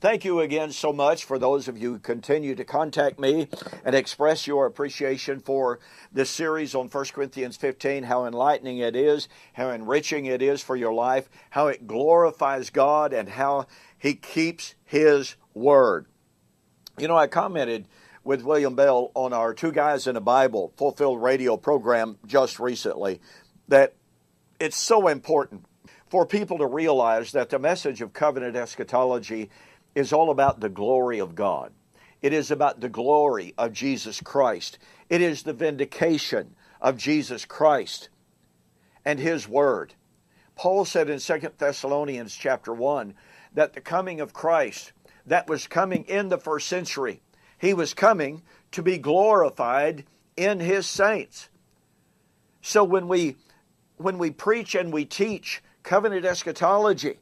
Thank you again so much for those of you who continue to contact me and express your appreciation for this series on 1 Corinthians 15, how enlightening it is, how enriching it is for your life, how it glorifies God, and how He keeps His Word. You know, I commented with William Bell on our Two Guys in a Bible Fulfilled radio program just recently that it's so important for people to realize that the message of covenant eschatology is all about the glory of God. It is about the glory of Jesus Christ. It is the vindication of Jesus Christ and His Word. Paul said in 2 Thessalonians chapter 1 that the coming of Christ, that was coming in the first century, He was coming to be glorified in His saints. So when we preach and we teach covenant eschatology,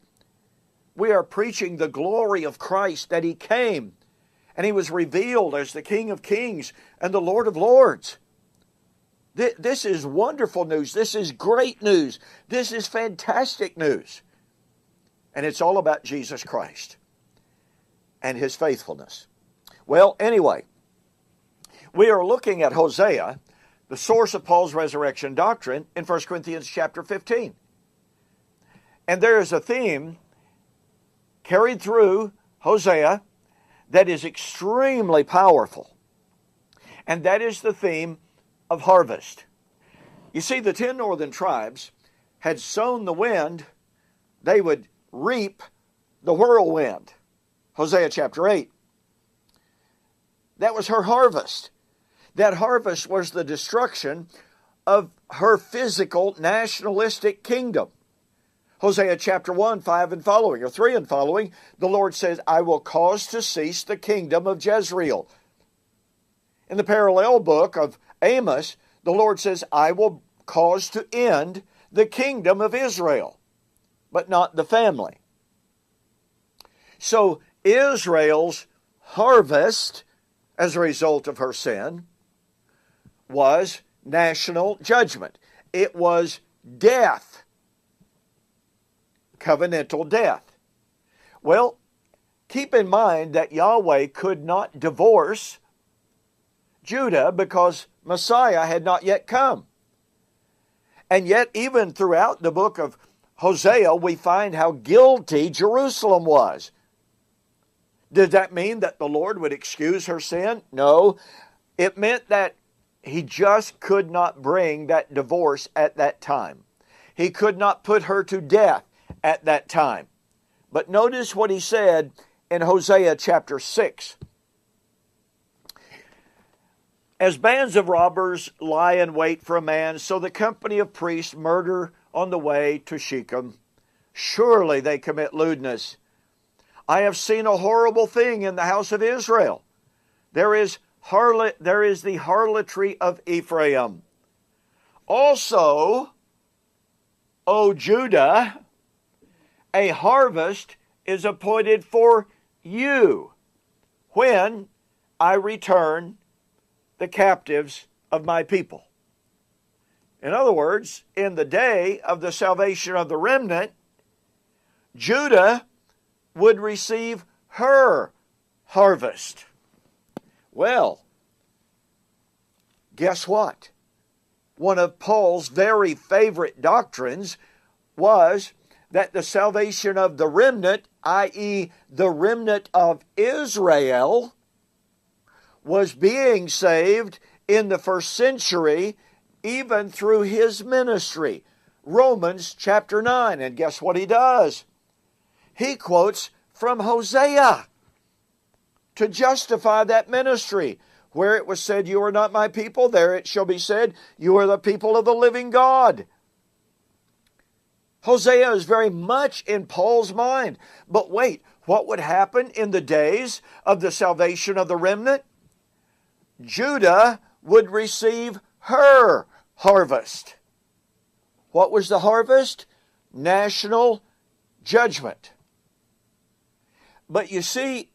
we are preaching the glory of Christ, that He came and He was revealed as the King of Kings and the Lord of Lords. This is wonderful news. This is great news. This is fantastic news. And it's all about Jesus Christ and His faithfulness. Well, anyway, we are looking at Hosea, the source of Paul's resurrection doctrine, in 1 Corinthians chapter 15. And there is a theme carried through Hosea that is extremely powerful. And that is the theme of harvest. You see, the 10 northern tribes had sown the wind, they would reap the whirlwind. Hosea chapter 8. That was her harvest. That harvest was the destruction of her physical nationalistic kingdom. Hosea chapter 1, 5 and following, or 3 and following, the Lord says, I will cause to cease the kingdom of Jezreel. In the parallel book of Amos, the Lord says, I will cause to end the kingdom of Israel, but not the family. So Israel's harvest, as a result of her sin, was national judgment. It was death. Covenantal death. Well, keep in mind that Yahweh could not divorce Judah because Messiah had not yet come. And yet, even throughout the book of Hosea, we find how guilty Jerusalem was. Did that mean that the Lord would excuse her sin? No. It meant that He just could not bring that divorce at that time. He could not put her to death at that time. But notice what He said in Hosea chapter 6. As bands of robbers lie in wait for a man, so the company of priests murder on the way to Shechem. Surely they commit lewdness. I have seen a horrible thing in the house of Israel. There is the harlotry of Ephraim. Also, O Judah, a harvest is appointed for you when I return the captives of my people. In other words, in the day of the salvation of the remnant, Judah would receive her harvest. Well, guess what? One of Paul's very favorite doctrines was that the salvation of the remnant, i.e. the remnant of Israel, was being saved in the first century even through his ministry. Romans chapter 9. And guess what he does? He quotes from Hosea to justify that ministry. Where it was said, you are not my people, there it shall be said, you are the people of the living God. Hosea is very much in Paul's mind. But wait, what would happen in the days of the salvation of the remnant? Judah would receive her harvest. What was the harvest? National judgment. But you see,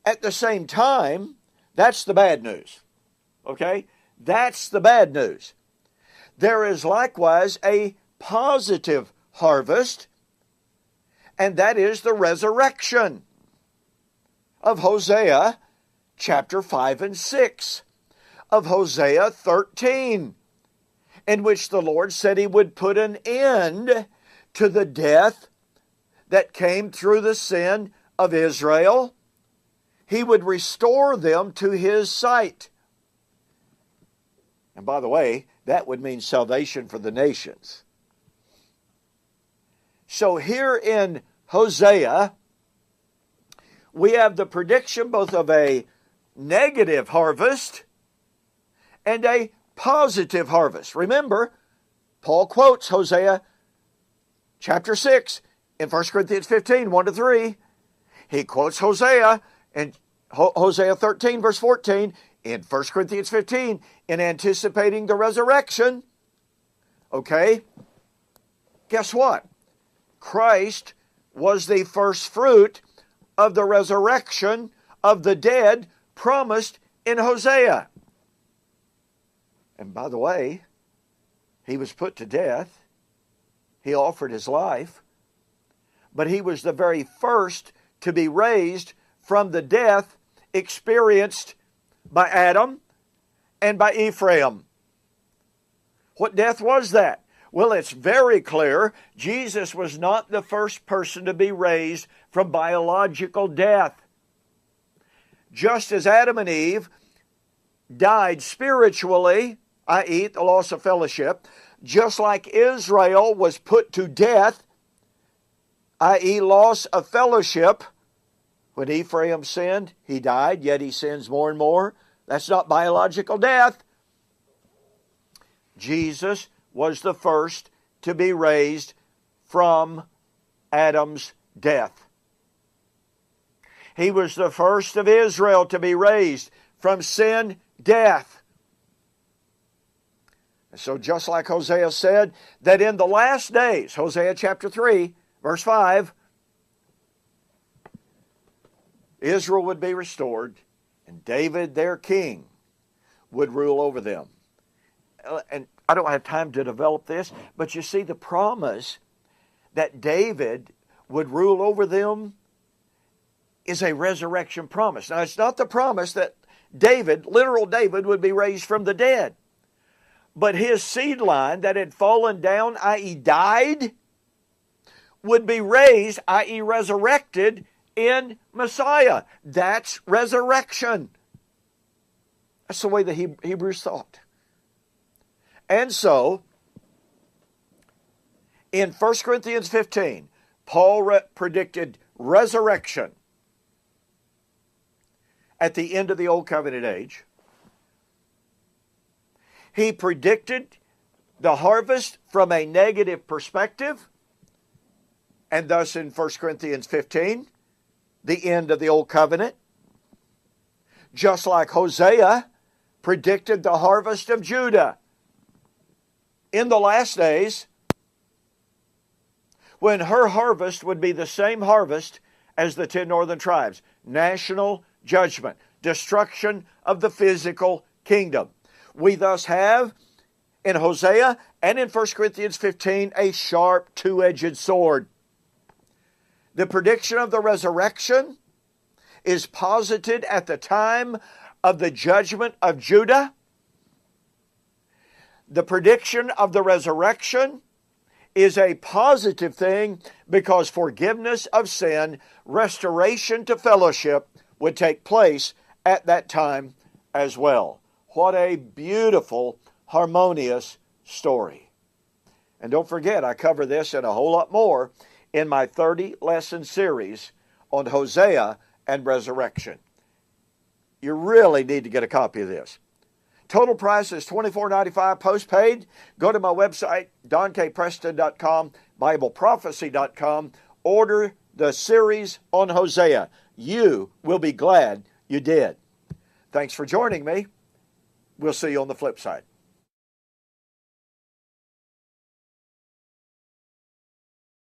at the same time, that's the bad news. Okay? That's the bad news. There is likewise a positive harvest, and that is the resurrection. of Hosea chapter 5 and 6, of Hosea 13, in which the Lord said He would put an end to the death that came through the sin of Israel. He would restore them to His sight. And by the way, that would mean salvation for the nations. So here in Hosea, we have the prediction both of a negative harvest and a positive harvest. Remember, Paul quotes Hosea chapter 6 in 1 Corinthians 15, 1-3. He quotes Hosea in Hosea 13, verse 14, in 1 Corinthians 15, in anticipating the resurrection. Okay? Guess what? Christ was the first fruit of the resurrection of the dead promised in Hosea. And by the way, He was put to death. He offered His life. But He was the very first to be raised from the death experienced by Adam and by Ephraim. What death was that? Well, it's very clear. Jesus was not the first person to be raised from biological death. Just as Adam and Eve died spiritually, i.e., the loss of fellowship, just like Israel was put to death, i.e., loss of fellowship, when Ephraim sinned, he died, yet he sins more and more. That's not biological death. Jesus was the first to be raised from Adam's death. He was the first of Israel to be raised from sin, death. So just like Hosea said, that in the last days, Hosea chapter 3, verse 5, Israel would be restored, and David, their king, would rule over them. And I don't have time to develop this, but you see the promise that David would rule over them is a resurrection promise. Now, it's not the promise that David, literal David, would be raised from the dead. But his seed line that had fallen down, i.e. died, would be raised, i.e. resurrected, in Messiah. That's resurrection. That's the way the Hebrews thought. And so, in 1 Corinthians 15, Paul predicted resurrection at the end of the Old Covenant age. He predicted the harvest from a negative perspective, and thus in 1 Corinthians 15, the end of the Old Covenant. Just like Hosea predicted the harvest of Judah in the last days, when her harvest would be the same harvest as the 10 northern tribes. National judgment, destruction of the physical kingdom. We thus have in Hosea and in 1 Corinthians 15 a sharp two-edged sword. The prediction of the resurrection is posited at the time of the judgment of Judah. The prediction of the resurrection is a positive thing because forgiveness of sin, restoration to fellowship would take place at that time as well. What a beautiful, harmonious story. And don't forget, I cover this and a whole lot more in my 30-lesson series on Hosea and resurrection. You really need to get a copy of this. Total price is $24.95 postpaid. Go to my website, donkpreston.com, BibleProphecy.com. Order the series on Hosea. You will be glad you did. Thanks for joining me. We'll see you on the flip side.